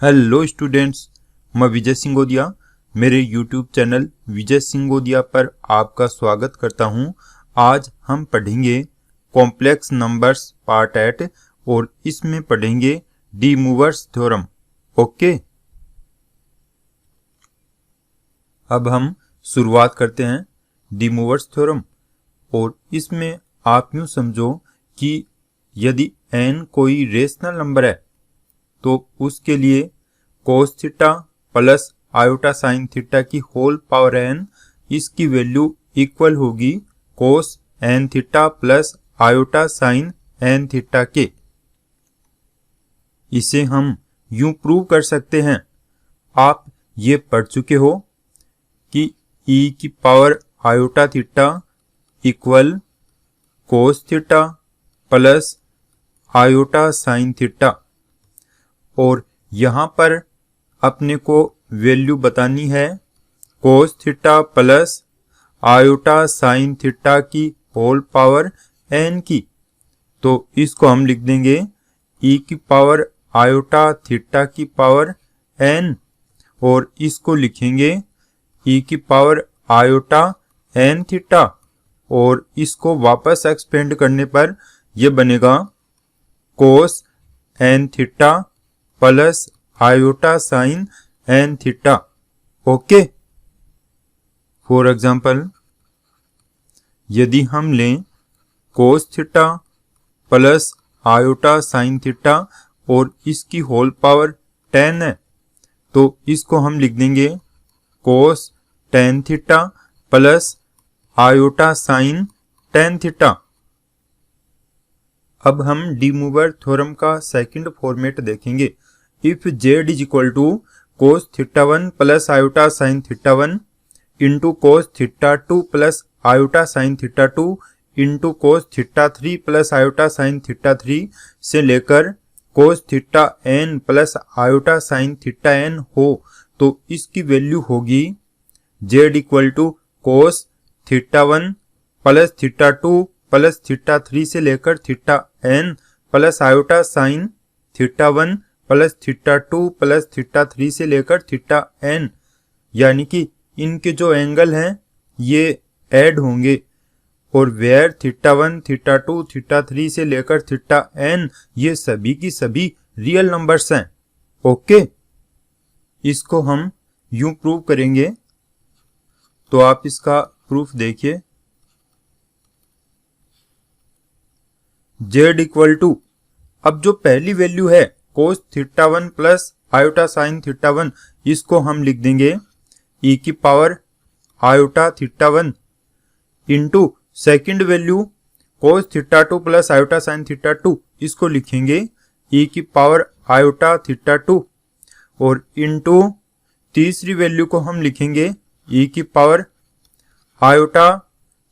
Hello students, मैं विजय सिंगोदिया मेरे YouTube channel विजय सिंगोदिया पर आपका स्वागत करता हूं। आज हम पढ़ेंगे कॉम्प्लेक्स नंबर्स पार्ट 8 और इसमें पढ़ेंगे डी मूवर्स थ्योरम। ओके, अब हम शुरुआत करते हैं डी मूवर्स थ्योरम। और इसमें आप यूं समझो कि यदि n कोई रेशनल नंबर है तो उसके लिए कोस theta plus iota sine theta की होल पावर n, इसकी वैल्यू इक्वल होगी कोस n theta plus iota sine n theta के। इसे हम यूं प्रूव कर सकते हैं, आप ये पढ़ चुके हो कि e की पावर आयोटा थीटा इक्वल कोस theta plus iota sine theta. और यहाँ पर अपने को वैल्यू बतानी है कोस theta plus iota sine theta की होल पावर n की। तो इसको हम लिख देंगे e की पावर आयोटा थीटा की पावर n, और इसको लिखेंगे e की पावर आयोटा n थीटा। और इसको वापस एक्सपेंड करने पर यह बनेगा cos n theta plus iota sine n theta. Okay, for example यदि हम लें कोस theta plus iota sine theta और इसकी होल पावर 10 है, तो इसको हम लिख देंगे cos 10 theta plus iota sine 10 theta. अब हम डी मूवर थ्योरम का सेकंड फॉर्मेट देखेंगे। If z is equal to cos theta 1 plus iota sine theta 1 into cos theta 2 plus iota sine theta 2 into cos theta 3 plus iota sine theta 3 से लेकर cos theta n plus iota sine theta n हो, तो इसकी value होगी z equal to cos theta 1 plus theta 2 plus theta 3 से लेकर theta n plus iota sine theta 1 plus theta 2 plus theta 3 से लेकर थीटा n। यानी कि इनके जो एंगल हैं ये ऐड होंगे, और वेयर थीटा 1 थीटा 2 थीटा 3 से लेकर थीटा n ये सभी की सभी रियल नंबर्स हैं। ओके, इसको हम यूं प्रूव करेंगे, तो आप इसका प्रूफ देखिए। z इक्वल टू, अब जो पहली वैल्यू है कोस theta 1 plus iota sine theta 1, इसको हम लिख देंगे e की power iota theta 1 into second value कोस theta 2 plus iota sine theta 2, इसको लिखेंगे e की पावर आयोटा थीटा 2, और इंटू तीसरी वैल्यू को हम लिखेंगे e की पावर आयोटा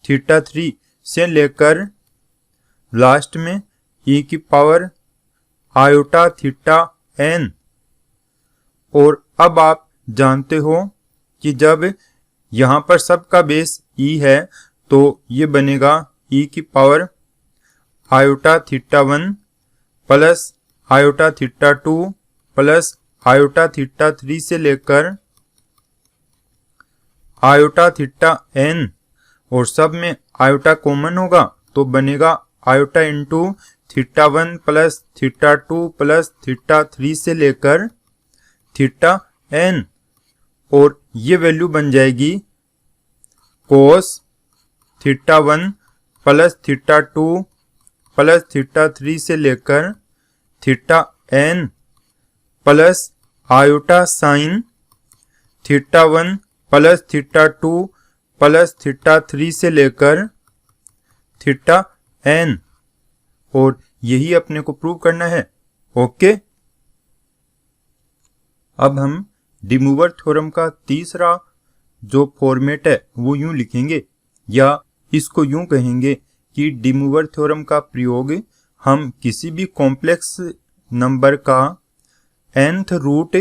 थीटा 3 से लेकर लास्ट में e की पावर आयोटा थीटा n। और अब आप जानते हो कि जब यहां पर सबका बेस e है तो ये बनेगा e की power iota theta 1 plus iota theta 2 plus iota theta 3 से लेकर आयोटा थीटा n, और सब में आयोटा कॉमन होगा तो बनेगा iota into theta 1 plus theta 2 plus theta 3 से लेकर थीटा n। और ये वैल्यू बन जाएगी कोस theta 1 plus theta 2 plus theta 3 से लेकर theta n plus iota sine theta 1 plus theta 2 plus theta 3 से लेकर थीटा n। और यही अपने को प्रूव करना है। ओके, अब हम डी मूवर थ्योरम का तीसरा जो फॉर्मेट है वो यूं लिखेंगे, या इसको यूं कहेंगे कि डी मूवर थ्योरम का प्रयोग हम किसी भी कॉम्प्लेक्स नंबर का nth रूट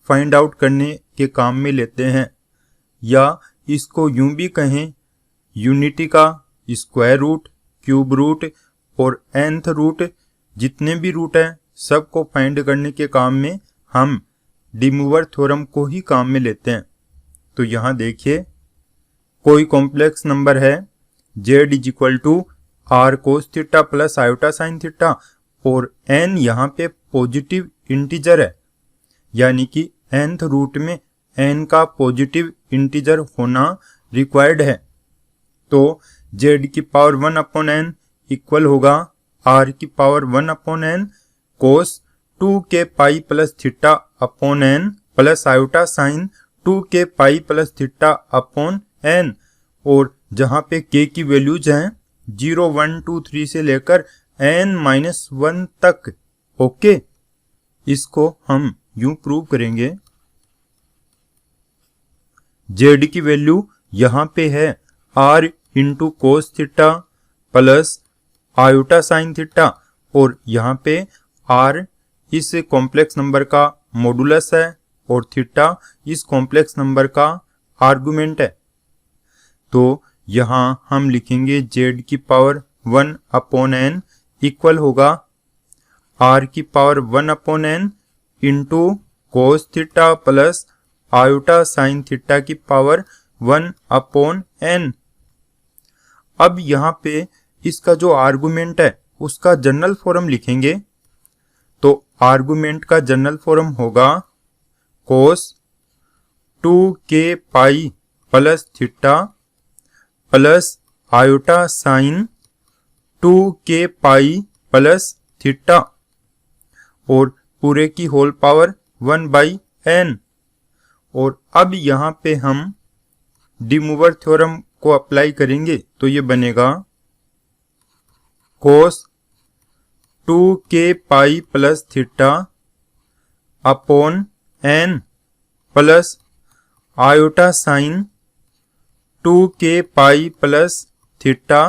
फाइंड आउट करने के काम में लेते हैं, या इसको यूं भी कहें यूनिटी का स्क्वायर रूट, क्यूब रूट और nth रूट, जितने भी रूट हैं सबको फाइंड करने के काम में हम डिमूवर थ्योरम को ही काम में लेते हैं। तो यहां देखिए, कोई कॉम्प्लेक्स नंबर है z is equal to r cos theta plus iota sine theta और n यहाँ पे पॉजिटिव इंटीजर है, यानी कि nth रूट में n का पॉजिटिव इंटीजर होना रिक्वायर्ड है। तो z की पावर 1 अपॉन n इक्वल होगा r की पावर 1 अपॉन n कोस 2 के pi plus theta upon n plus iota sign 2 के pi plus theta upon n, और जहां पे k की वैल्यूज हैं 0, 1, 2, 3 से लेकर n-1 तक। ओके, इसको हम यूं प्रूव करेंगे। z की वैल्यू यहां पे है r into cos theta plus iota sine theta, और यहां पे r इस कॉम्प्लेक्स नंबर का मॉडुलस है और थीटा इस कॉम्प्लेक्स नंबर का आर्गुमेंट है। तो यहां हम लिखेंगे z की पावर 1 अपॉन n इक्वल होगा r की power 1 upon n into cos theta plus iota sine theta की पावर 1 अपॉन n। अब यहाँ पे इसका जो आर्गुमेंट है उसका जनरल फॉर्म लिखेंगे। तो आर्गुमेंट का जनरल फॉर्म होगा कोस 2 के pi plus theta plus iota sign 2 के पाई प्लस थीटा और पूरे की होल पावर 1/n। और अब यहाँ पे हम डिमूवर थ्योरम को अप्लाई करेंगे तो ये बनेगा कोस 2 के pi plus theta upon n plus iota sign 2 के pi plus theta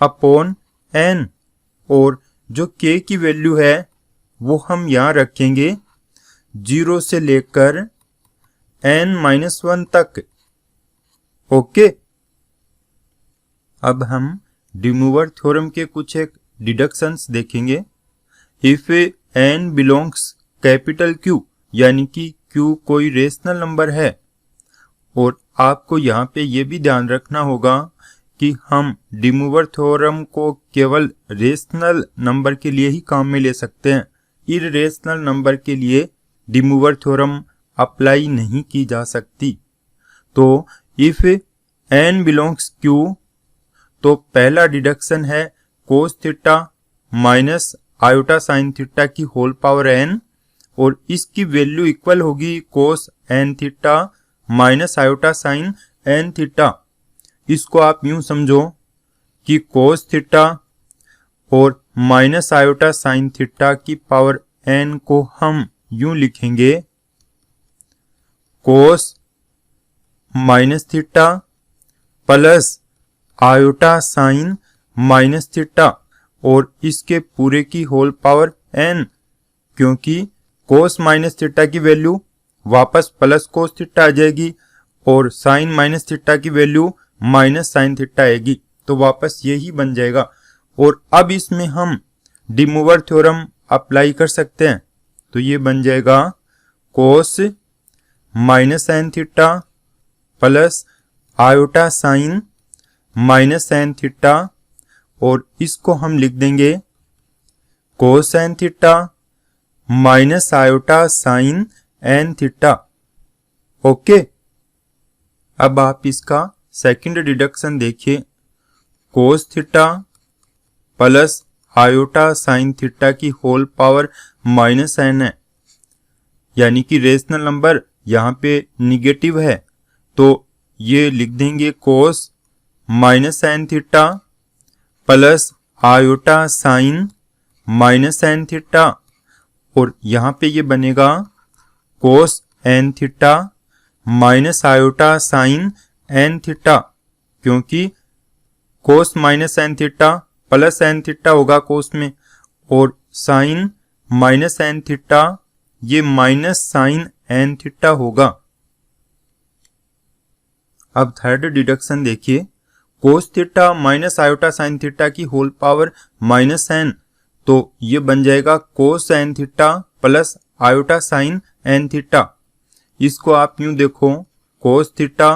upon n, और जो k की वैल्यू है वो हम यहाँ रखेंगे 0 से लेकर n-1 तक। ओके, अब हम डिमूवर थ्योरम के कुछ एक डिडक्शंस देखेंगे। If n belongs capital Q, यानी कि Q कोई रेशनल नंबर है, और आपको यहाँ पे ये भी ध्यान रखना होगा कि हम डिमूवर थ्योरम को केवल रेशनल नंबर के लिए ही काम में ले सकते हैं, इररेशनल नंबर के लिए डिमूवर थ्योरम अप्लाई नहीं की जा सकती। तो इफ n बिलोंग्स Q, तो पहला डिडक्शन है कोस theta minus iota sine theta की होल पावर n, और इसकी वैल्यू इक्वल होगी कोस n theta minus iota sine n theta. इसको आप यूं समझो कि कोस थीटा और माइनस आयोटा साइन थीटा की पावर n को हम यूं लिखेंगे कोस minus theta plus iota sine minus theta, और इसके पूरे की होल पावर n, क्योंकि कोस माइनस थीटा की वैल्यू वापस प्लस कोस थीटा आ जाएगी और साइन माइनस थीटा की वैल्यू माइनस साइन थीटा आएगी, तो वापस यही बन जाएगा। और अब इसमें हम डिमूवर थ्योरम अप्लाई कर सकते हैं, तो ये बन जाएगा कोस minus sine theta plus iota sine minus sine theta, और इसको हम लिख देंगे कोस sine theta minus iota sine n theta. Okay, अब आप इसका सेकंड डिडक्शन देखिए। Cos theta plus iota sine theta की होल पावर माइनस n है, यानी कि रेशनल नंबर यहाँ पे निगेटिव है, तो ये लिख देंगे cos minus sine theta plus iota sine minus sine theta, और यहाँ पे ये बनेगा cos n theta minus iota sine n theta, क्योंकि cos minus n theta plus n theta होगा कोस में, और साइन माइनस n थीटा ये माइनस साइन n थीटा होगा। अब थर्ड डिडक्शन देखिए, cos theta minus iota sine theta की whole power minus n, तो ये बन जाएगा cos n theta plus iota sine n theta. इसको आप यूं देखो, cos theta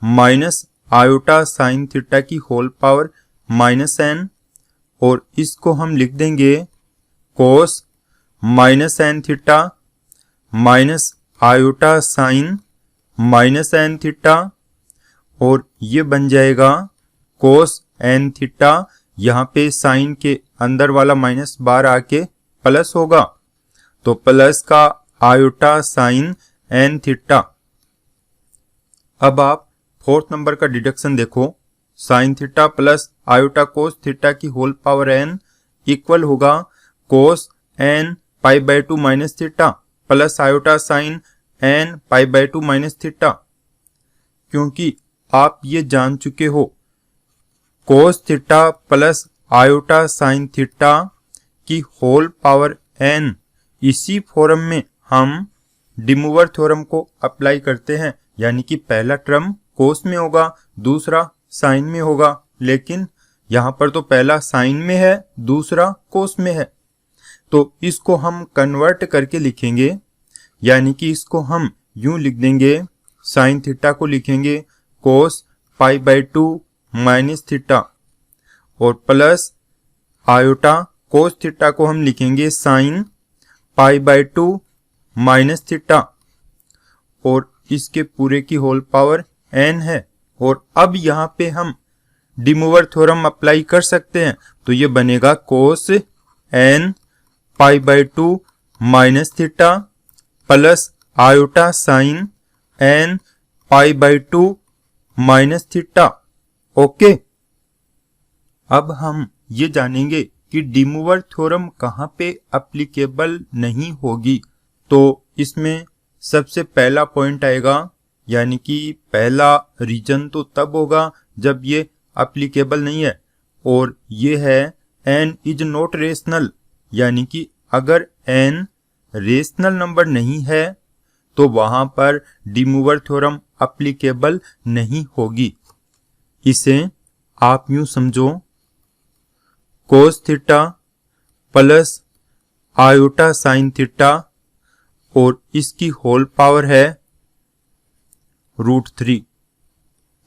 minus iota sine theta की होल पावर माइनस एन, और इसको हम लिख देंगे cos minus n theta minus iota sine minus n theta, और ये बन जाएगा कोस एन थीटा। यहाँ पे साइन के अंदर वाला माइनस बार आके प्लस होगा, तो प्लस का आयोटा साइन एन थीटा। अब आप फोर्थ नंबर का डिडक्शन देखो, sine theta plus iota cos theta की होल पावर एन इक्वल होगा cos n pi by 2 minus theta plus iota sine n pi by 2 minus theta. क्योंकि आप ये जान चुके हो cos theta plus iota sine theta की होल पावर एन, इसी फॉर्म में हम डिमूवर थ्योरम को अप्लाई करते हैं, यानी कि पहला टर्म कोस में होगा, दूसरा साइन में होगा, लेकिन यहाँ पर तो पहला साइन में है, दूसरा कोस में है, तो इसको हम कन्वर्ट करके लिखेंगे, यानी कि इसको हम यूं लिख देंगे, साइन थीटा को लिखेंगे कोस पाई बाय 2 माइनस थीटा, और प्लस आयोटा कोस थीटा को हम लिखेंगे sine pi by 2 minus theta, और इसके पूरे की होल पावर एन है। और अब यहाँ पे हम डिमूवर थ्योरम अप्लाई कर सकते हैं, तो ये बनेगा cos n pi by 2 minus theta plus iota sine n pi by 2 minus theta. Okay, अब हम ये जानेंगे कि डिमूवर थ्योरम कहाँ पे एप्लीकेबल नहीं होगी। तो इसमें सबसे पहला पॉइंट आएगा, यानी कि पहला रीजन तो तब होगा जब ये एप्लीकेबल नहीं है, और ये है n इज नॉट रेशनल, यानी कि अगर n रेशनल नंबर नहीं है तो वहां पर डिमूवर थ्योरम एप्लीकेबल नहीं होगी। इसे आप यूं समझो, कोस theta plus iota sine theta और इसकी होल पावर है √3।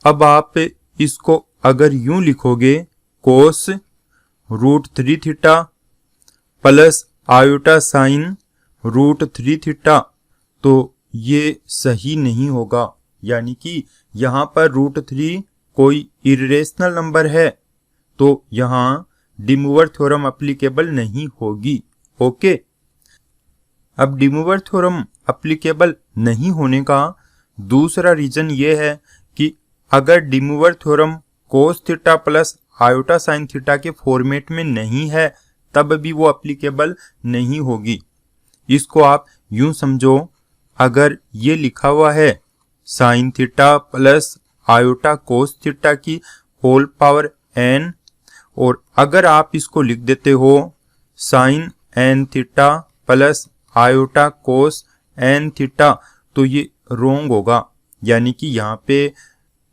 अब आप इसको अगर यूं लिखोगे, कोस √3 theta plus iota sign √3 theta, तो ये सही नहीं होगा, यानी कि यहाँ पर √3 कोई इरेशनल नंबर है, तो यहाँ डिमूवर थ्योरम एप्लीकेबल नहीं होगी। ओके, अब डिमूवर थ्योरम एप्लीकेबल नहीं होने का दूसरा रीजन ये है कि अगर De Moivre theorem cos theta plus iota sine theta के फॉर्मेट में नहीं है, तब भी वो एप्लीकेबल नहीं होगी। इसको आप यूं समझो, अगर ये लिखा हुआ है sine theta plus iota cos theta की होल पावर n, और अगर आप इसको लिख देते हो sine n theta plus iota cos n theta, तो ये रोंग होगा, यानी कि यहाँ पे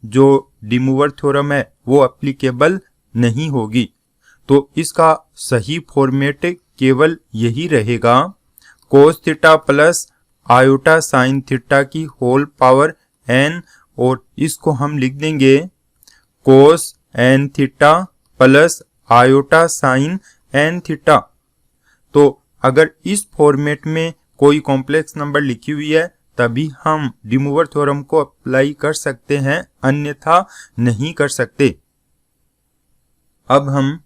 जो डिमूवर थ्योरम है वो एप्लीकेबल नहीं होगी। तो इसका सही फॉर्मेट केवल यही रहेगा, कोस theta plus iota sine theta की होल पावर n, और इसको हम लिख देंगे कोस n theta plus iota sine n theta. तो अगर इस फॉर्मेट में कोई कॉम्प्लेक्स नंबर लिखी हुई है तभी हम डिमूवर थ्योरम को अप्लाई कर सकते हैं, अन्यथा नहीं कर सकते। अब हम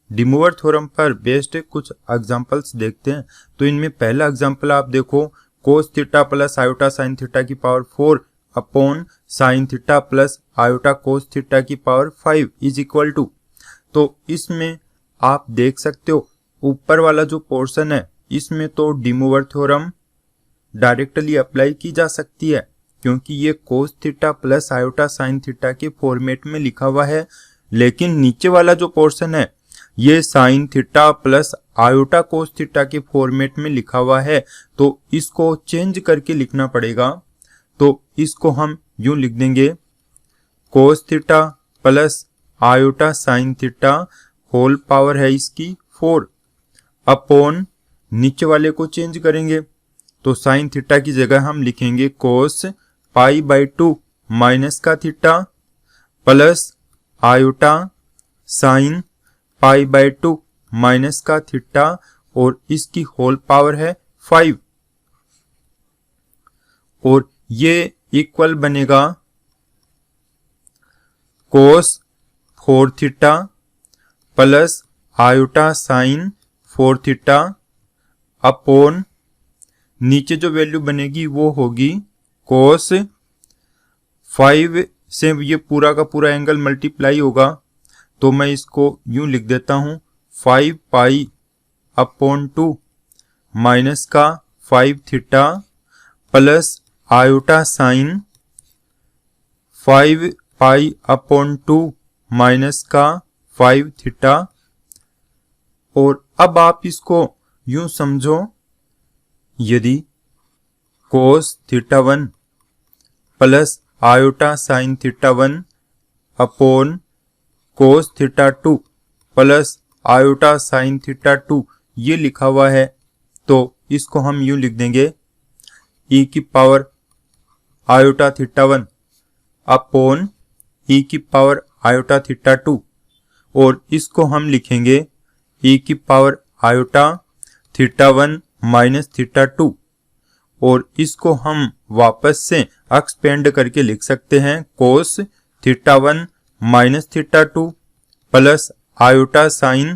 डिमूवर थ्योरम पर बेस्ड कुछ एग्जांपल्स देखते हैं। तो इनमें पहला एग्जांपल आप देखो, cos theta plus iota sine theta की power 4 upon sine theta plus iota cos theta की पावर 5 इज इक्वल टू। तो इसमें आप देख सकते हो ऊपर वाला जो पोर्शन है इसमें तो डिमूवर थ्योरम डायरेक्टली अप्लाई की जा सकती है, क्योंकि ये cos theta plus iota sine theta के फॉर्मेट में लिखा हुआ है। लेकिन नीचे वाला जो पोर्शन है ये sign theta plus iota cos theta के फॉर्मेट में लिखा हुआ है, तो इसको चेंज करके लिखना पड़ेगा। तो इसको हम यूं लिख देंगे, cos theta plus iota sine theta whole power है इसकी 4 अपॉन नीचे वाले को चेंज करेंगे तो साइन थीटा की जगह हम लिखेंगे कोस पाई बाई 2 माइनस का theta plus iota sine pi by 2 minus का थीटा और इसकी होल पावर है 5 और ये इक्वल बनेगा कोस 4 theta plus iota sign 4 theta upon नीचे जो वैल्यू बनेगी वो होगी कोस 5 से ये पूरा का पूरा एंगल मल्टीप्लाई होगा, तो मैं इसको यूं लिख देता हूं 5 पाई अपॉन 2 माइनस का 5 थीटा प्लस आयोटा साइन 5 पाई अपॉन 2 माइनस का 5 थीटा। और अब आप इसको यूं समझो, यदि कोस theta 1 plus iota sine theta 1 upon कोस theta 2 plus iota sine theta 2 ये लिखा हुआ है, तो इसको हम यूं लिख देंगे e की power iota theta 1 upon e की पावर आयोटा थीटा 2 और इसको हम लिखेंगे e की power iota theta 1 minus theta 2 और इसको हम वापस से एक्सपेंड करके लिख सकते हैं कोस theta 1 minus theta 2 plus iota sine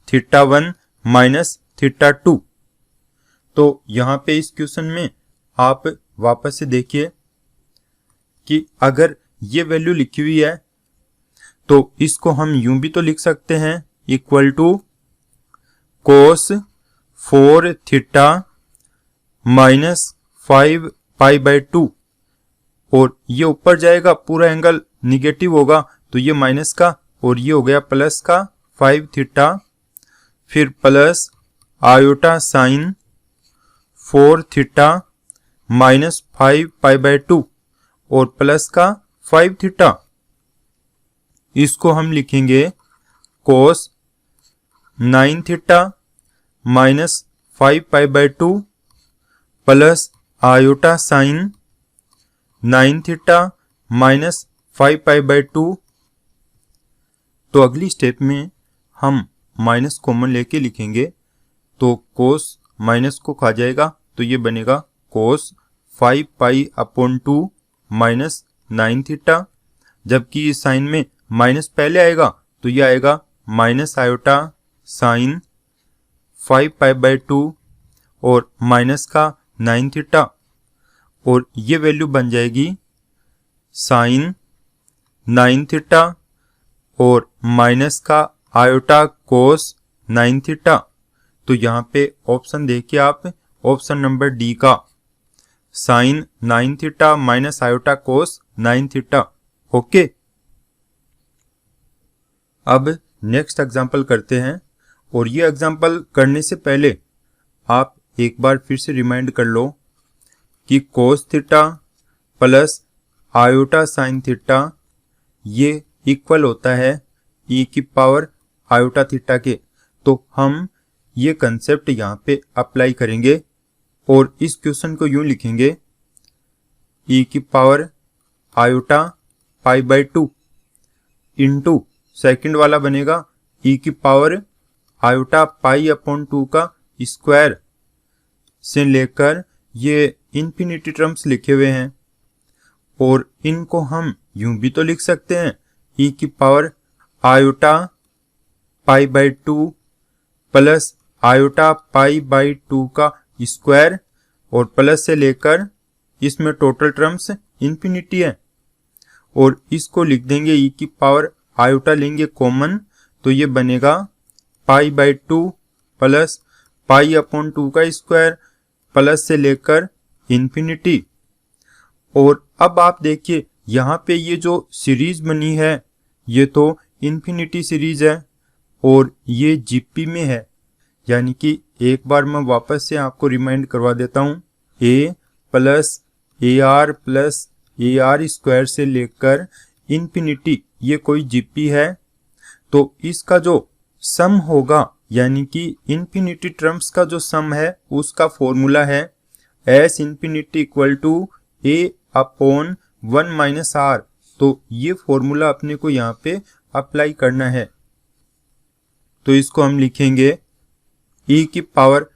theta 1 minus theta 2। तो यहाँ पे इस क्वेश्चन में आप वापस से देखिए कि अगर ये वैल्यू लिखी हुई है तो इसको हम यूं भी तो लिख सकते हैं equal to cos 4 theta minus 5 pi by 2 और ये ऊपर जाएगा, पूरा एंगल निगेटिव होगा तो ये माइनस का और ये हो गया प्लस का 5 थीटा, फिर plus iota sign 4 theta minus 5 pi by 2 और प्लस का 5 थीटा। इसको हम लिखेंगे कोस 9 theta minus 5 pi by 2 plus iota sign 9 theta minus 5 pi by 2। तो अगली स्टेप में हम माइनस कॉमन लेके लिखेंगे, तो कोस माइनस को खा जाएगा तो ये बनेगा कोस 5 पाई अपॉन 2 माइनस 9 थीटा, जबकि इस साइन में माइनस पहले आएगा तो ये आएगा minus iota sign 5 pi by 2 और माइनस का 9 थीटा और ये वैल्यू बन जाएगी साइन 9 थीटा और माइनस का आयोटा कोस 9 थीटा। तो यहाँ पे ऑप्शन देखिए आप, ऑप्शन नंबर डी का साइन 9 थीटा माइनस आयोटा कोस 9 थीटा। ओके, अब नेक्स्ट एग्जांपल करते हैं और ये एग्जांपल करने से पहले आप एक बार फिर से रिमाइंड कर लो कि कोस theta plus iota sine theta ये इक्वल होता है e की पावर आयोटा थीटा के। तो हम ये कंसेप्ट यहाँ पे अप्लाई करेंगे और इस क्वेश्चन को यूं लिखेंगे e की power iota pi by 2 into second वाला बनेगा e की पावर आयोटा पाई अपॉन 2 का स्क्वायर से लेकर ये इन्फिनिटी टर्म्स लिखे हुए हैं और इनको हम यूं भी तो लिख सकते हैं e की power iota pi by 2 plus iota pi by 2 का स्क्वायर और प्लस से लेकर इसमें टोटल टर्म्स इन्फिनिटी है और इसको लिख देंगे e की पावर आयोटा लेंगे कॉमन तो ये बनेगा पाई बाई 2 प्लस पाई अपॉन 2 का स्क्वायर प्लस से लेकर इन्फिनिटी। और अब आप देखिए यहाँ पे ये जो सीरीज बनी है ये तो इन्फिनिटी सीरीज है और ये जीपी में है, यानी कि एक बार मैं वापस से आपको रिमाइंड करवा देता हूँ a plus A R square से लेकर इन्फिनिटी ये कोई जीपी है। तो इसका जो सम होगा यानी कि इन्फिनिटी टर्म्स का जो सम है उसका फॉर्मूला है S infinity equal to a upon 1 minus r. तो ये फॉर्मूला अपने को यहाँ पे अप्लाई करना है। तो इसको हम लिखेंगे e की पावर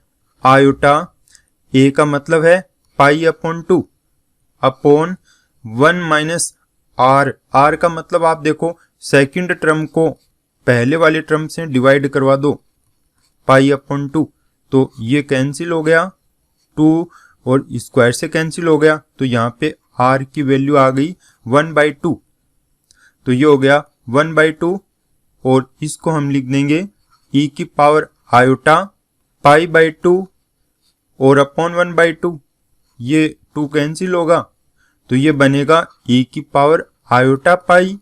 आयोटा, a का मतलब है pi upon 2 upon 1 minus r. R का मतलब आप देखो सेकंड टर्म को पहले वाले टर्म से डिवाइड करवा दो, पाई अपॉन 2। तो ये कैंसिल हो गया, 2 और स्क्वायर से कैंसिल हो गया। तो यहाँ पे r की वैल्यू आ गई 1/2। तो ये हो गया 1/2 और इसको हम लिख देंगे e की पावर आयोटा पाई/2 और अपॉन 1/2। ये 2 कैंसिल होगा तो ये बनेगा e की पावर आयोटा पाई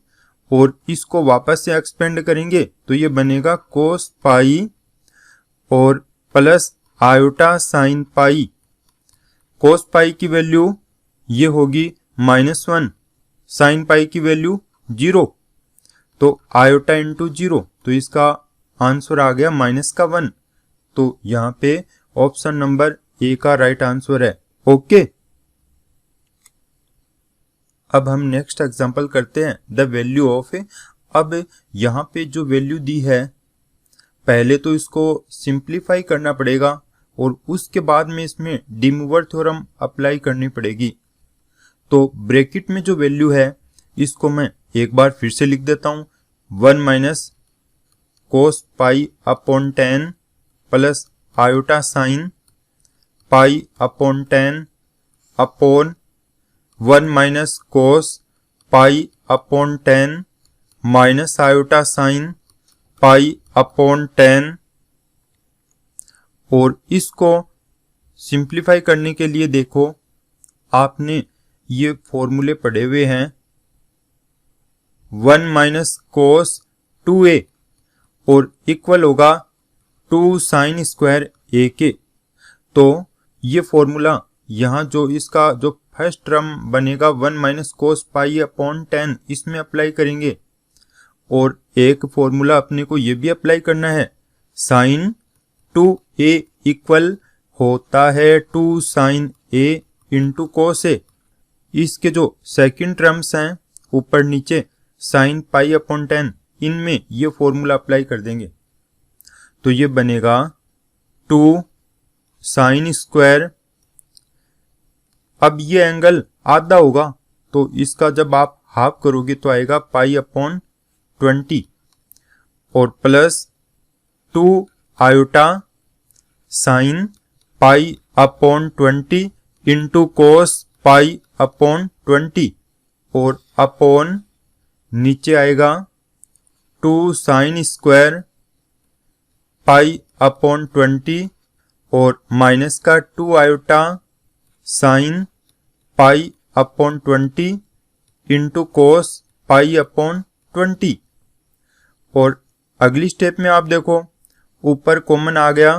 और इसको वापस से एक्सपेंड करेंगे तो ये बनेगा कोस पाई और प्लस आयोटा साइन पाई। कोस पाई की वैल्यू ये होगी -1, साइन पाई की वैल्यू 0। तो आयोटा इंटू 0, तो इसका आंसर आ गया -1। तो यहाँ पे ऑप्शन नंबर ए का राइट आंसर है। ओके, अब हम नेक्स्ट एग्जांपल करते हैं द वैल्यू ऑफ। अब यहाँ पे जो वैल्यू दी है पहले तो इसको सिंप्लीफाई करना पड़ेगा और उसके बाद में इसमें डी मूवर थ्योरम अप्लाई करनी पड़ेगी। तो ब्रैकेट में जो वैल्यू है इसको मैं एक बार फिर से लिख देता हूँ, 1 minus cos pi upon 10 plus iota sign pi upon 10 upon 1 minus cos pi upon 10 minus iota sign pi upon 10। और इसको सिंप्लीफाई करने के लिए देखो आपने ये फॉर्मूले पढ़े हुए हैं, 1 माइनस कोस 2a और इक्वल होगा 2 साइन स्क्वायर a के। तो ये फॉर्मूला यहाँ जो इसका जो फर्स्ट टर्म बनेगा 1 माइनस कोस पाई अपॉन 10 इसमें अप्लाई करेंगे। और एक फॉर्मूला अपने को ये भी अप्लाई करना है, साइन 2a इक्वल होता है 2 sine a into cos a। इसके जो सेकंड टर्म्स हैं ऊपर नीचे साइन पाई अपॉन 10 इनमें ये फॉर्मूला अप्लाई कर देंगे। तो ये बनेगा 2 साइन स्क्वायर, अब ये एंगल आधा होगा तो इसका जब आप हाफ करोगे तो आएगा पाई अपॉन 20 और plus 2 iota sine pi upon 20 into cos pi upon 20 और अपॉन नीचे आएगा 2 साइन स्क्वायर पाई अपॉन 20 और माइनस का 2 iota sine pi upon 20 into cos pi upon 20। और अगली स्टेप में आप देखो ऊपर कॉमन आ गया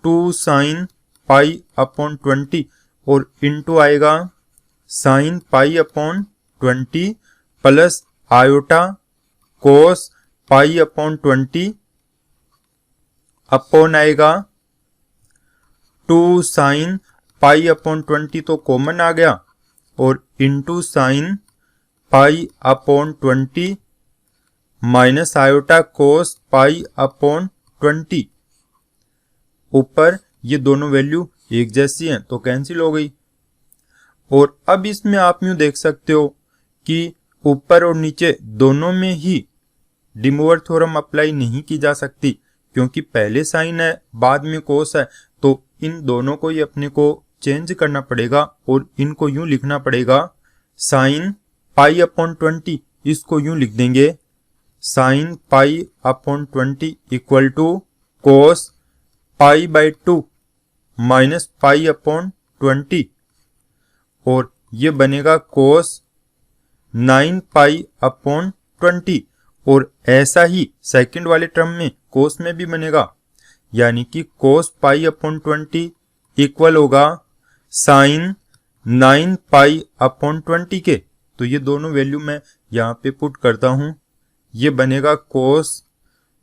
2 साइन पाई अपॉन 20 और इंटू आएगा sine pi upon 20 plus iota cos pi upon 20 upon आएगा 2 साइन पाई अपॉन 20 तो कॉमन आ गया और into sine pi upon 20 minus iota cos pi upon 20। ऊपर ये दोनों वैल्यू एक जैसी हैं तो कैंसिल हो गई। और अब इसमें आप यूं देख सकते हो कि ऊपर और नीचे दोनों में ही डी मूवर थ्योरम अप्लाई नहीं की जा सकती क्योंकि पहले साइन है बाद में कोस है। तो इन दोनों को ही अपने को चेंज करना पड़ेगा और इनको यूं लिखना पड़ेगा साइन पाई अपॉन 20, इसको यूं लिख देंगे sine pi upon 20 equal to cos pi by 2 minus pi upon 20 और ये बनेगा कोस 9 पाई अपॉन 20। और ऐसा ही सेकंड वाले टर्म में कोस में भी बनेगा, यानी कि कोस पाई अपॉन 20 इक्वल होगा साइन 9 पाई अपॉन 20 के। तो ये दोनों वैल्यू मैं यहाँ पे पुट करता हूँ, ये बनेगा कोस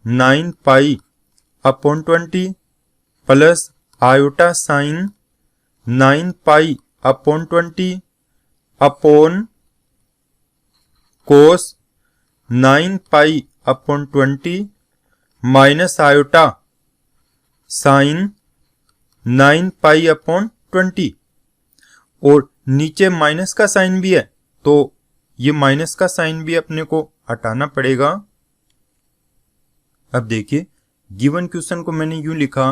9 पाई अपॉन 20 प्लस आयोटा साइन 9 पाई अपॉन 20 अपॉन कोस 9 पाई अपॉन 20 माइनस आयोटा साइन 9 पाई अपॉन 20। और नीचे माइनस का साइन भी है तो ये माइनस का साइन भी अपने को हटाना पड़ेगा। अब देखिए गिवन क्वेश्चन को मैंने यूं लिखा,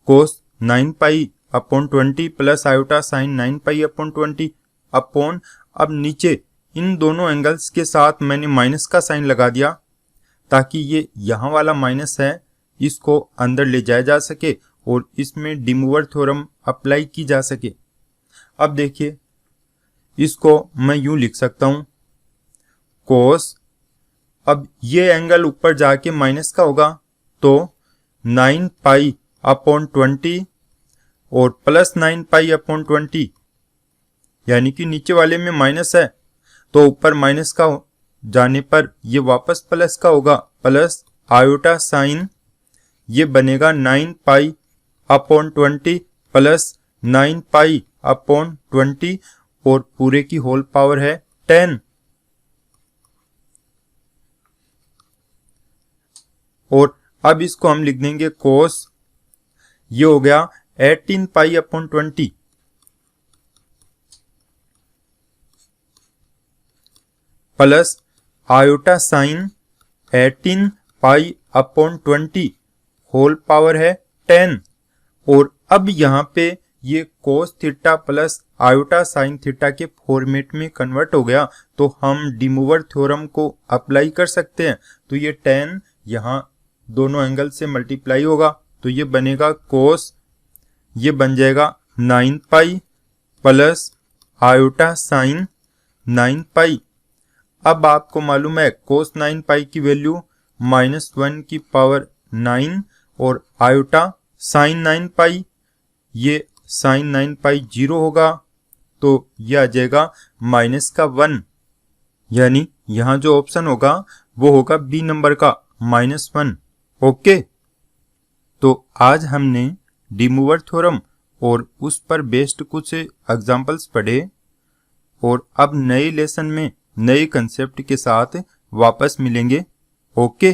कोस 9 पाई अपॉन 20 प्लस आयोटा साइन 9 पाई अपॉन 20 अपॉन, अब नीचे इन दोनों एंगल्स के साथ मैंने माइनस का साइन लगा दिया ताकि ये यहाँ वाला माइनस है इसको अंदर ले जाया जा सके और इसमें डी मूवर थ्योरम अप्लाई की जा सके। अब देखिए इसको मैं यूं लिख सकता हूं, कोस, अब ये एंगल ऊपर जाके माइनस का होगा तो 9 पाई अपॉन 20 और प्लस 9 पाई अपॉन 20, यानी कि नीचे वाले में माइनस है तो ऊपर माइनस का जाने पर ये वापस प्लस का होगा, प्लस आयोटा साइन ये बनेगा 9 पाई अपॉन 20 प्लस 9 पाई अपॉन 20 और पूरे की होल पावर है 10। और अब इसको हम लिख देंगे कोस, ये हो गया 18 pi upon 20 plus iota sine 18 pi upon 20 whole power है 10। और अब यहाँ पे ये cos theta plus iota sine theta के फॉर्मेट में कन्वर्ट हो गया तो हम डी मूवर थ्योरम को अप्लाई कर सकते हैं। तो ये 10 यहाँ दोनों एंगल से मल्टीप्लाई होगा तो ये बनेगा कोस, ये बन जाएगा 9 पाई प्लस आयोटा साइन 9 पाई। अब आपको मालूम है कोस 9 पाई की वैल्यू -1 की पावर 9 और आयोटा साइन 9 पाई, ये साइन 9 पाई 0 होगा तो ये आ जाएगा -1, यानी यहाँ जो ऑप्शन होगा वो होगा बी नंबर का -1। ओके, तो आज हमने डी मूवर थ्योरम और उस पर बेस्ड कुछ एग्जांपल्स पढ़े और अब नए लेसन में नए कंसेप्ट के साथ वापस मिलेंगे। ओके।